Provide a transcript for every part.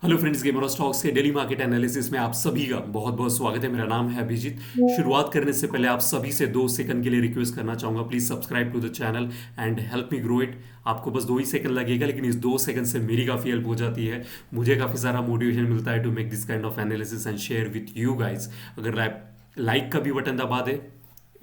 Hello friends, gamer of stocks के daily market analysis में आप सभी का बहुत बहुत स्वागत है। मेरा नाम है अभिजीत। शुरुआत करने से पहले आप सभी से 2 सेकंड के लिए रिक्वेस्ट करना चाहूंगा, please subscribe to the channel and help me grow it. आपको बस 2 ही सेकंड लगेगा, लेकिन इस 2 सेकंड से मेरी काफ़ी हेल्प हो जाती है। मुझे काफ़ी सारा मोटिवेशन मिलता है to make this kind of analysis and share with you guys. अगर आप लाइक का भी बटन दबा दे,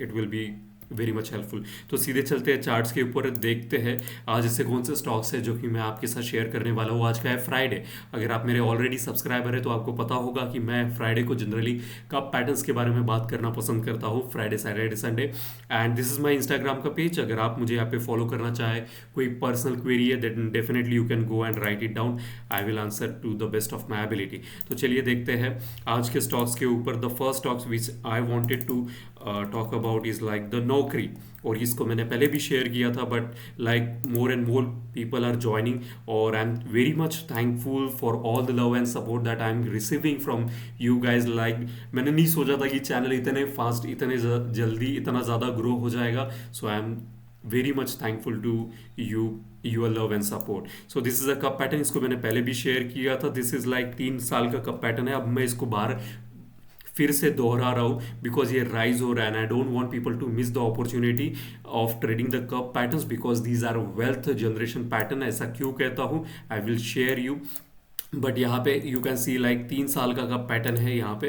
it will be very much helpful. तो सीधे चलते हैं चार्ट्स के ऊपर, देखते हैं आज ऐसे कौन से स्टॉक्स है जो कि मैं आपके साथ शेयर करने वाला हूँ। आज का है फ्राइडे। अगर आप मेरे ऑलरेडी सब्सक्राइबर है तो आपको पता होगा कि मैं फ्राइडे को जनरली कप पैटर्न्स के बारे में बात करना पसंद करता हूँ, Friday Saturday Sunday. And this is my Instagram का पेज। अगर आप मुझे यहाँ पे फॉलो करना चाहे, कोई पर्सनल क्वेरी है, then definitely you can go and write it down. I will answer to the best of my ability. तो चलिए देखते हैं आज के स्टॉक्स के ऊपर। The first stocks which I wanted to talk about is like the Naukri. और इसको मैंने पहले भी शेयर किया था, but like more and more people are joining, और I am very much thankful for all the love and support that I am receiving from you guys. Like मैंने नहीं सोचा था कि चैनल इतने फास्ट, इतने जल्दी, इतना ज़्यादा ग्रो हो जाएगा। So I am very much thankful to you, your love and support. So this is a cup pattern. इसको मैंने पहले भी शेयर किया था। दिस इज लाइक 3 साल का कप पैटर्न है। अब मैं इसको बाहर फिर से दोहरा रहा हूँ बिकॉज ये राइज हो रहा है, and I don't want people to miss the opportunity of trading the cup patterns because these are wealth generation pattern. ऐसा क्यों कहता हूँ, I will share you. But यहाँ पे यू कैन सी लाइक 3 साल का कप पैटर्न है यहाँ पे,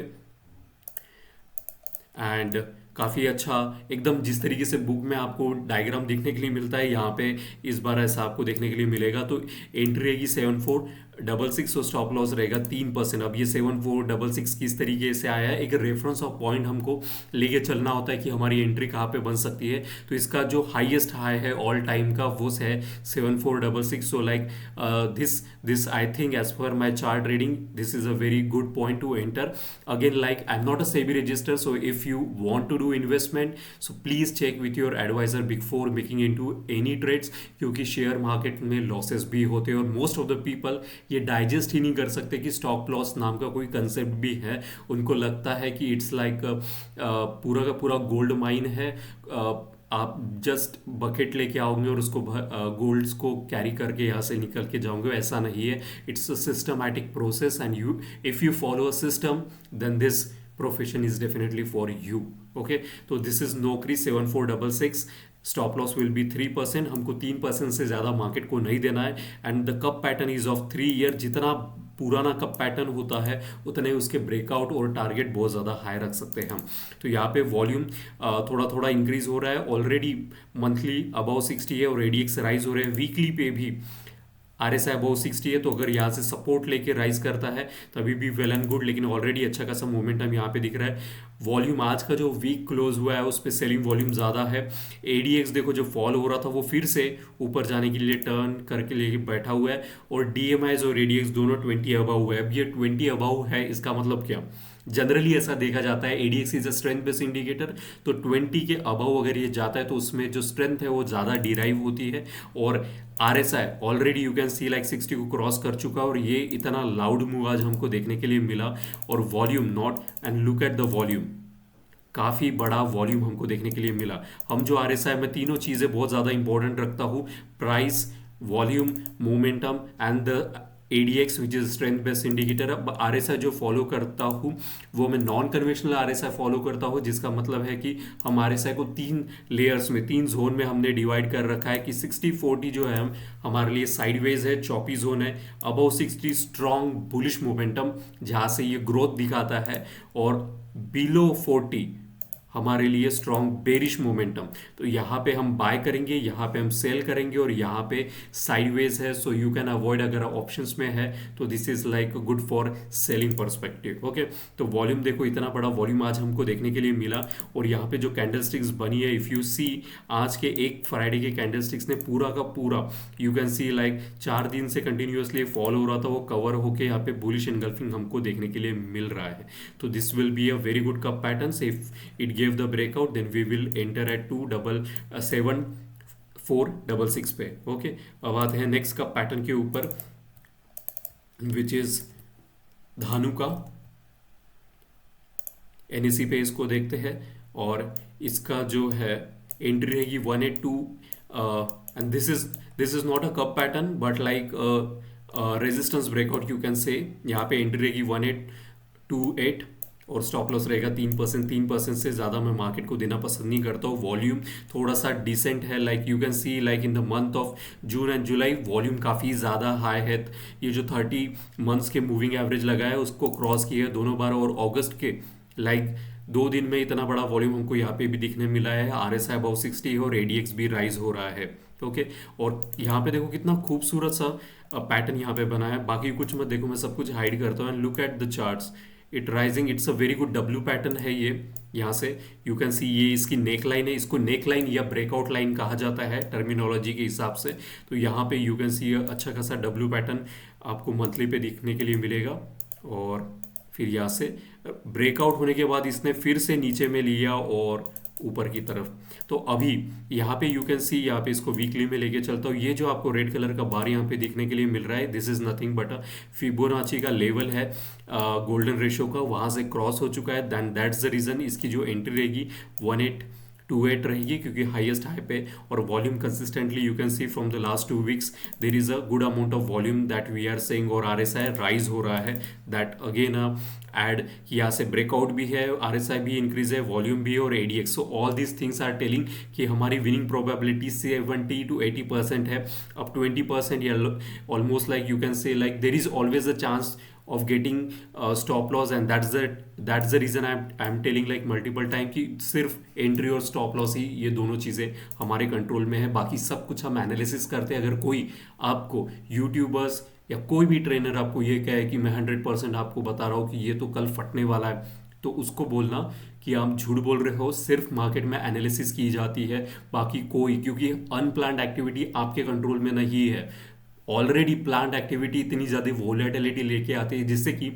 एंड काफ़ी अच्छा एकदम जिस तरीके से बुक में आपको डायग्राम देखने के लिए मिलता है, यहाँ पे इस बार ऐसा आपको देखने के लिए मिलेगा। तो एंट्री रहेगी 7466 और स्टॉप लॉस रहेगा 3%। अब ये 7466 किस तरीके से आया है, एक रेफरेंस ऑफ पॉइंट हमको लेके चलना होता है कि हमारी एंट्री कहाँ पे बन सकती है। तो इसका जो हाईएस्ट हाई है ऑल टाइम का वो है 7466। So like this I think as पर my chart reading this is a very good point to enter. Again, like I'm not a SEBI register, so if you want to do investment, so please check with your advisor before making into any trades, क्योंकि share market में losses भी होते हैं और most of the people ये digest ही नहीं कर सकते कि स्टॉप लॉस नाम का कोई कंसेप्ट भी है। उनको लगता है कि इट्स लाइक पूरा का पूरा गोल्ड माइन है। आप जस्ट बकेट लेके आओगे और उसको गोल्ड्स को कैरी करके यहाँ से निकल के जाओगे, ऐसा नहीं है। It's a systematic process and you, if you follow a system, then this profession is definitely for you. Okay, तो this is Naukri 7466। Stop loss will be 3%। हमको 3% से ज़्यादा मार्केट को नहीं देना है, and the cup pattern is of 3 year. जितना पुराना कप पैटर्न होता है उतने उसके ब्रेकआउट और टारगेट बहुत ज़्यादा हाई रख सकते हैं हम। तो यहाँ पे वॉल्यूम थोड़ा थोड़ा इंक्रीज हो रहा है। ऑलरेडी मंथली अबाउ 60 है और एडीएक्स राइज हो रहे हैं। वीकली पे भी आर एस आई अबाउ 60 है, तो अगर यहाँ से सपोर्ट लेके राइज करता है तभी भी वेल एंड गुड, लेकिन ऑलरेडी अच्छा खासा मोमेंटम यहाँ पे दिख रहा है। वॉल्यूम आज का जो वीक क्लोज हुआ है उस पर सेलिंग वॉल्यूम ज़्यादा है। एडीएक्स देखो जो फॉल हो रहा था वो फिर से ऊपर जाने के लिए टर्न करके लेके बैठा हुआ है, और डीएमआईज और एडीएक्स दोनों 20 अबाउ है। अब ये 20 अबाउ है, इसका मतलब क्या, जनरली ऐसा देखा जाता है ADX is a strength based indicator, तो 20 के अबव अगर ये जाता है तो उसमें जो स्ट्रेंथ है वो ज़्यादा डिराइव होती है। और RSI already you can see like 60 को क्रॉस कर चुका, और ये इतना लाउड मूव आज हमको देखने के लिए मिला। और volume not, and look at the volume, काफ़ी बड़ा वॉल्यूम हमको देखने के लिए मिला। हम जो आरएसआई में तीनों चीज़ें बहुत ज़्यादा इंपॉर्टेंट रखता हूँ, price, volume, momentum and the ADX which is strength based indicator. अब आरएसआई जो फॉलो करता हूँ वो मैं नॉन कन्वेंशनल आरएसआई फॉलो करता हूँ, जिसका मतलब है कि हम आरएसआई को 3 लेयर्स में, 3 जोन में हमने डिवाइड कर रखा है कि 60-40 जो है हम हमारे लिए साइडवेज है, चॉपी जोन है। अबव 60 स्ट्रॉन्ग बुलिश मोमेंटम जहाँ से ये ग्रोथ दिखाता है, और बिलो 40 हमारे लिए स्ट्रॉन्ग बेरिश मोमेंटम। तो यहाँ पे हम बाय करेंगे, यहाँ पे हम सेल करेंगे, और यहाँ पे साइडवेज है। सो यू कैन अवॉइड, अगर ऑप्शंस में है तो this is like good for selling perspective. Okay, तो वॉल्यूम देखो इतना बड़ा वॉल्यूम आज हमको देखने के लिए मिला। और यहाँ पे जो कैंडलस्टिक्स बनी है, इफ़ यू सी आज के एक फ्राइडे के कैंडलस्टिक्स ने पूरा का पूरा यू कैन सी लाइक 4 दिन से कंटिन्यूसली फॉल हो रहा था, वो कवर होके यहाँ पे बुलिश एनगल्फिंग हमको देखने के लिए मिल रहा है। तो this will be a very good cup pattern. If it gave the breakout, then we will enter at 277 466 पे। ओके, अब आते हैं नेक्स्ट का पैटर्न के ऊपर, विच इज धानुका। एनएससी पे इसको देखते हैं, और इसका जो है एंट्री रहेगी 182, and this is not a cup pattern but like resistance breakout you can say. यहाँ पे एंट्री रहेगी 1828 और स्टॉप लॉस रहेगा 3%। 3% से ज़्यादा मैं मार्केट को देना पसंद नहीं करता हूँ। वॉल्यूम थोड़ा सा डिसेंट है, like you can see like in the month of June and July volume काफ़ी ज़्यादा हाई है। ये जो 30 मंथ्स के मूविंग एवरेज लगा है उसको क्रॉस किया है दोनों बार, और अगस्त के लाइक 2 दिन में इतना बड़ा वॉल्यूम हमको यहाँ पे भी दिखने मिला है। RSI अबाउ 60 है और ADX भी राइज हो रहा है। ओके, और यहाँ पे देखो कितना खूबसूरत सा पैटर्न यहाँ पे बना है। बाकी कुछ मत देखो, मैं सब कुछ हाइड करता हूँ and look at the charts. It rising, it's a very good W pattern है ये। यहाँ से यू कैन सी ये इसकी नेक लाइन है, इसको नेक लाइन या ब्रेकआउट लाइन कहा जाता है टर्मिनोलॉजी के हिसाब से। तो यहाँ पे यू कैन सी अच्छा खासा डब्ल्यू पैटर्न आपको मंथली पे दिखने के लिए मिलेगा। और फिर यहाँ से ब्रेकआउट होने के बाद इसने फिर से नीचे में लिया और ऊपर की तरफ। तो अभी यहाँ पे यू कैन सी, यहाँ पे इसको वीकली में लेके चलता हूँ। ये जो आपको रेड कलर का बार यहाँ पे देखने के लिए मिल रहा है, this is nothing but a Fibonacci का लेवल है गोल्डन रेशो का, वहाँ से क्रॉस हो चुका है। दैन दैट्स द रीज़न इसकी जो एंट्री रहेगी 1828 रहेगी, क्योंकि हाईएस्ट हाई पे। और volume consistently you can see from the last 2 weeks there is a good amount of volume that we are seeing, और RSI राइज हो रहा है। दैट अगेन एड कि यहाँ से ब्रेकआउट भी है, RSI भी इंक्रीज है, वॉल्यूम भी है और ADX। So all these things are telling कि हमारी विनिंग प्रोबेबिलिटी 70 to 80% है। अब 20% या almost like you can say like there is always a chance of getting stop loss, and that's the reason I'm telling like multiple time कि सिर्फ entry और stop loss ही ये दोनों चीज़ें हमारे कंट्रोल में है। बाकी सब कुछ हम एनालिसिस करते हैं। अगर कोई आपको यूट्यूबर्स या कोई भी ट्रेनर आपको ये कहे कि मैं 100% आपको बता रहा हूँ कि ये तो कल फटने वाला है, तो उसको बोलना कि आप झूठ बोल रहे हो। सिर्फ मार्केट में एनालिसिस की जाती है, बाकी कोई, क्योंकि अनप्लान्ड एक्टिविटी आपके कंट्रोल में नहीं है। ऑलरेडी प्लान्ड एक्टिविटी इतनी ज़्यादा वोलेटिलिटी लेके आती है, जिससे कि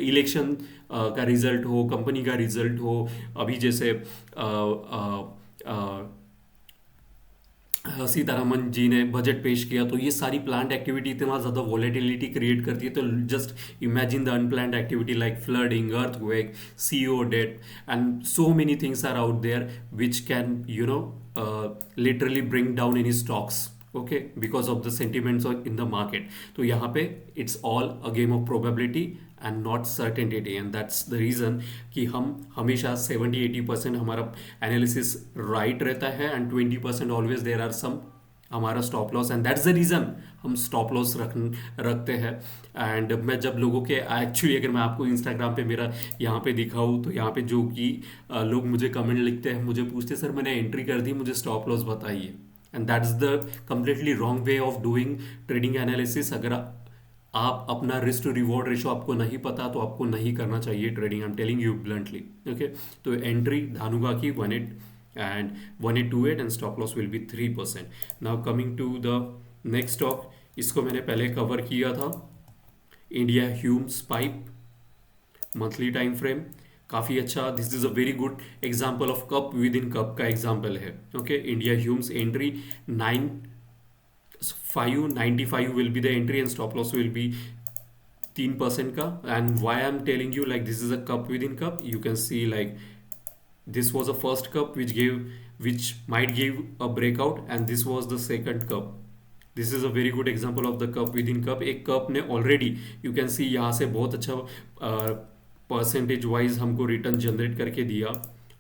इलेक्शन का रिजल्ट हो, कंपनी का रिजल्ट हो। अभी जैसे सीतारमन जी ने बजट पेश किया, तो ये सारी प्लान्ड एक्टिविटी इतना ज़्यादा वोलेटिलिटी क्रिएट करती है। तो just imagine the unplanned activity like flooding, earthquake, CO date and so many things are out there which can literally bring down any stocks, okay, because of the sentiments in the market. तो यहाँ पे it's all a game of probability and not certainty, and that's the reason कि हम हमेशा 70-80% हमारा analysis right रहता है and 20% always there are some हमारा stop loss, and that's the reason हम स्टॉप लॉस रखते हैं। एंड मैं जब लोगों के एक्चुअली अगर मैं आपको इंस्टाग्राम पे मेरा यहाँ पे दिखाऊँ, तो यहाँ पे जो कि लोग मुझे कमेंट लिखते हैं, मुझे पूछते सर मैंने एंट्री कर दी, मुझे स्टॉप लॉस बताइए। And that's the completely wrong way of doing trading analysis. अगर आप अपना रिस्क टू रिवॉर्ड रेशो आपको नहीं पता, तो आपको नहीं करना चाहिए trading. I am telling you bluntly, okay. तो एंट्री धानुका की 1828 and stop loss will be 3%। Now coming to the next stock, इसको मैंने पहले कवर किया था, India Humes pipe, monthly time frame काफ़ी अच्छा। This is a very good example of cup within cup का एग्जाम्पल है, okay. India Humes entry 95 will be the entry and stop loss will be 3% का। And why I am telling you like this is a cup within cup, you can see like this was a first cup which might give a breakout, and this was the second cup. This is a very good example of the cup within cup. एक cup ने already you can सी यहाँ से बहुत अच्छा percentage wise हमको return generate करके दिया,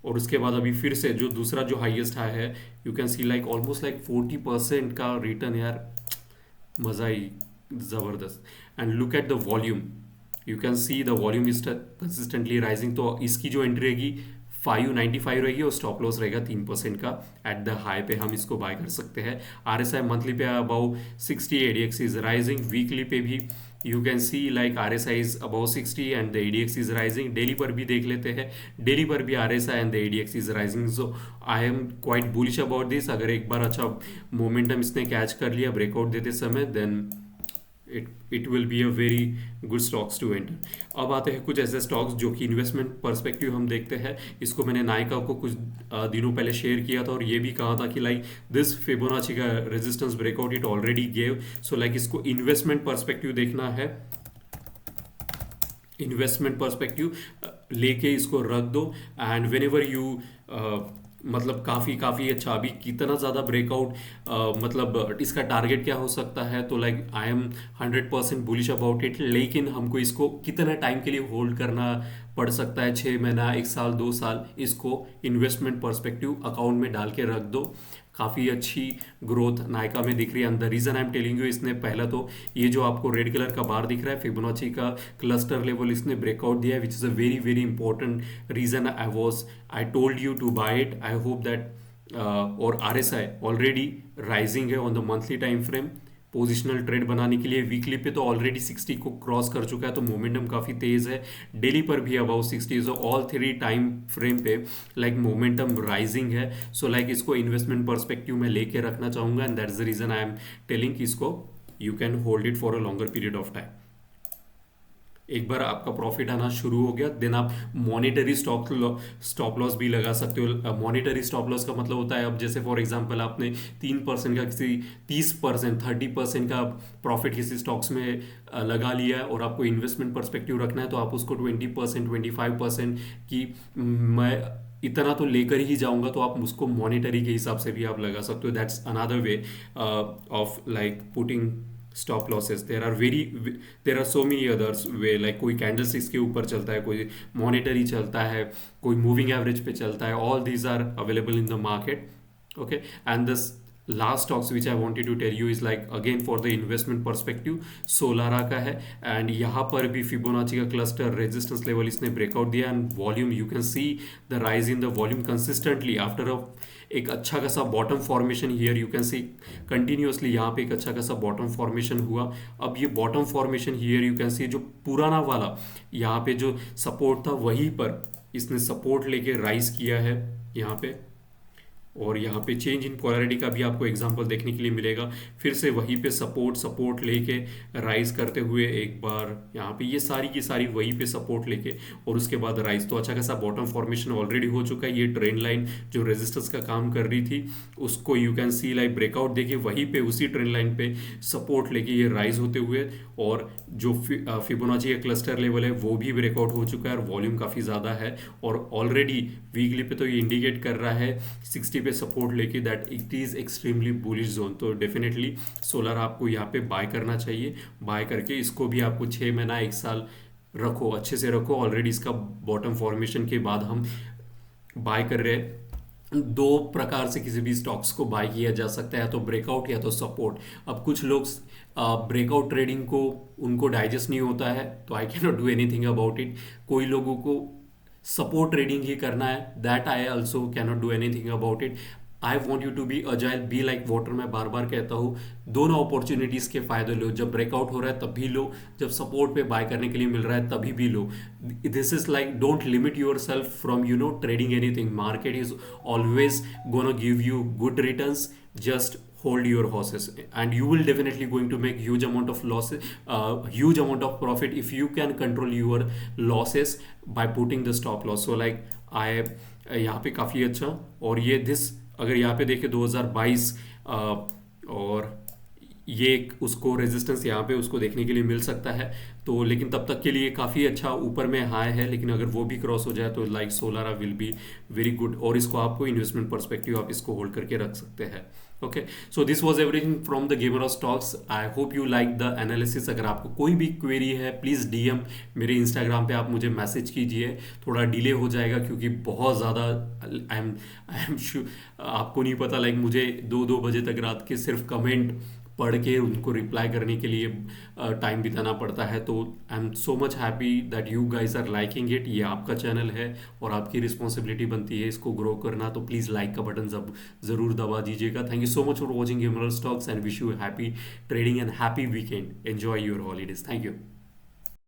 और उसके बाद अभी फिर से जो दूसरा जो हाईएस्ट हाई है, you can see like almost like 40% का रिटर्न। यार मज़ा ही ज़बरदस्त। And look at the volume, you can see the volume is consistently rising. तो इसकी जो एंट्री रहेगी 595 रहेगी और स्टॉप लॉस रहेगा 3% का। एट द हाई पे हम इसको बाय कर सकते हैं। RSI मंथली पे about 60, ADX is rising. Weekly पे भी you can see like RSI is about 60 and the ADX is rising. Daily पर भी देख लेते हैं, डेली पर भी RSI and the ADX is rising. So I am quite bullish about this. अगर एक बार अच्छा मोमेंटम इसने कैच कर लिया ब्रेकआउट देते समय, then it will be a very good stocks to enter. अब आते हैं कुछ ऐसे स्टॉक्स जो कि इन्वेस्टमेंट पर्सपेक्टिव हम देखते हैं। इसको मैंने नायका को कुछ दिनों पहले शेयर किया था और ये भी कहा था कि लाइक दिस फिबोनाची का resistance breakout it already gave. So like इसको इन्वेस्टमेंट पर्सपेक्टिव देखना है, इन्वेस्टमेंट पर्सपेक्टिव लेके इसको रख दो। एंड वेन एवर यू मतलब काफ़ी काफ़ी अच्छा। अभी कितना ज़्यादा ब्रेकआउट, मतलब इसका टारगेट क्या हो सकता है, तो like I am 100% bullish about it. लेकिन हमको इसको कितना टाइम के लिए होल्ड करना पड़ सकता है, 6 महीना, 1 साल, 2 साल, इसको इन्वेस्टमेंट पर्सपेक्टिव अकाउंट में डाल के रख दो। काफ़ी अच्छी ग्रोथ नायका में दिख रही है। And the reason I am telling you, इसने पहला तो ये जो आपको रेड कलर का बार दिख रहा है, फिबोनाची का क्लस्टर लेवल इसने ब्रेकआउट दिया है, which is a very very important reason I told you to buy it. I hope that और RSI ऑलरेडी राइजिंग है on the monthly time frame. Positional trade बनाने के लिए वीकली पे तो ऑलरेडी 60 को क्रॉस कर चुका है, तो मोमेंटम काफ़ी तेज़ है। डेली पर भी about 60, so all 3 time frame पे लाइक मोमेंटम राइजिंग है। सो लाइक इसको इन्वेस्टमेंट पर्सपेक्टिव में लेके रखना चाहूँगा, and that is the reason I am telling कि इसको you can hold it for a longer period of time. एक बार आपका प्रॉफिट आना शुरू हो गया, देन आप मॉनिटरी स्टॉप लॉस भी लगा सकते हो। मॉनिटरी स्टॉप लॉस का मतलब होता है, अब जैसे फॉर एग्जांपल आपने 3% का किसी 30%, 30% का प्रॉफिट किसी स्टॉक्स में लगा लिया है, और आपको इन्वेस्टमेंट पर्सपेक्टिव रखना है, तो आप उसको 20%, 25% की मैं इतना तो लेकर ही जाऊंगा, तो आप उसको मॉनिटरी के हिसाब से भी आप लगा सकते हो। That's another way of like putting stop losses. There are so many others way, like कोई कैंडल स्टिक्स के ऊपर चलता है, कोई मॉनिटरी चलता है, कोई मूविंग एवरेज पे चलता है। All these are available in the market. Okay, and this last stocks which I wanted to tell you is like again for the investment perspective, Solara का है। एंड यहाँ पर भी फिबोनाची का क्लस्टर रेजिस्टेंस लेवल इसने ब्रेकआउट दिया, and volume you can see the rise in the volume consistently after एक अच्छा खासा bottom formation here you can C continuously. यहाँ पे एक अच्छा खासा बॉटम फॉर्मेशन हुआ। अब ये bottom formation here you can सी जो पुराना वाला यहाँ पे जो सपोर्ट था, वहीं पर इसने सपोर्ट लेके राइज किया है यहाँ पे, और यहाँ पे चेंज इन पोलैरिटी का भी आपको एग्जांपल देखने के लिए मिलेगा। फिर से वहीं पे सपोर्ट लेके राइज करते हुए एक बार यहाँ पे ये सारी की सारी वहीं पे सपोर्ट लेके और उसके बाद राइज। तो अच्छा खासा बॉटम फॉर्मेशन ऑलरेडी हो चुका है। ये ट्रेंड लाइन जो रेजिस्टेंस का काम कर रही थी, उसको you can see like breakout देके वहीं पे उसी ट्रेंड लाइन पे सपोर्ट लेके ये राइज होते हुए, और जो फिबोनाची का क्लस्टर लेवल है वो भी ब्रेकआउट हो चुका है, और वॉल्यूम काफ़ी ज़्यादा है, और ऑलरेडी वीकली पे तो ये इंडिकेट कर रहा है 60 पे सपोर्ट लेके that it is extremely bullish zone. तो डेफिनेटली सोलर आपको यहाँ पे बाय करना चाहिए। बाय करके इसको भी आपको 6 महीना, 1 साल रखो, अच्छे से रखो। ऑलरेडी इसका बॉटम फॉर्मेशन के बाद हम बाय कर रहे हैं। दो प्रकार से किसी भी स्टॉक्स को बाय किया जा सकता है, या तो ब्रेकआउट या तो सपोर्ट। अब कुछ लोग ब्रेकआउट ट्रेडिंग को उनको डाइजेस्ट नहीं होता है, तो I can not do anything about it. कोई लोगों को सपोर्ट ट्रेडिंग ही करना है, that I also can not do anything about it. I want you to be agile, be like water. मैं बार बार कहता हूँ, दोनों अपॉर्चुनिटीज़ के फायदे लो। जब ब्रेकआउट हो रहा है तब भी लो, जब सपोर्ट पे बाय करने के लिए मिल रहा है तभी भी लो। This is like don't limit yourself from trading anything. Market is always gonna give you good returns, just hold your horses, and you will definitely going to make huge amount of losses, huge amount of profit if you can control your losses by putting the stop loss. So like I यहाँ पे काफ़ी अच्छा, और ये this अगर यहाँ पे देखें 2022, और ये एक उसको रेजिस्टेंस यहाँ पे उसको देखने के लिए मिल सकता है। तो लेकिन तब तक के लिए काफ़ी अच्छा ऊपर में हाई है, लेकिन अगर वो भी क्रॉस हो जाए तो like Solara will be very good, और इसको आपको इन्वेस्टमेंट पर्सपेक्टिव आप इसको होल्ड करके रख सकते हैं। Okay, so this was everything from the gamer of stocks. I hope you like the analysis. अगर आपको कोई भी क्वेरी है प्लीज़ DM मेरे इंस्टाग्राम पे आप मुझे मैसेज कीजिए। थोड़ा डिले हो जाएगा क्योंकि बहुत ज़्यादा आई एम श्योर आपको नहीं पता, लाइक मुझे 2-2 बजे तक रात के सिर्फ कमेंट पढ़ के उनको रिप्लाई करने के लिए टाइम बिताना पड़ता है। तो I am so much happy that you guys are liking it. ये आपका चैनल है और आपकी रिस्पॉन्सिबिलिटी बनती है इसको ग्रो करना, तो प्लीज़ लाइक का बटन ज़रूर दबा दीजिएगा। Thank you so much for watching gamer stocks, and wish you happy trading and happy weekend. Enjoy your holidays. Thank you.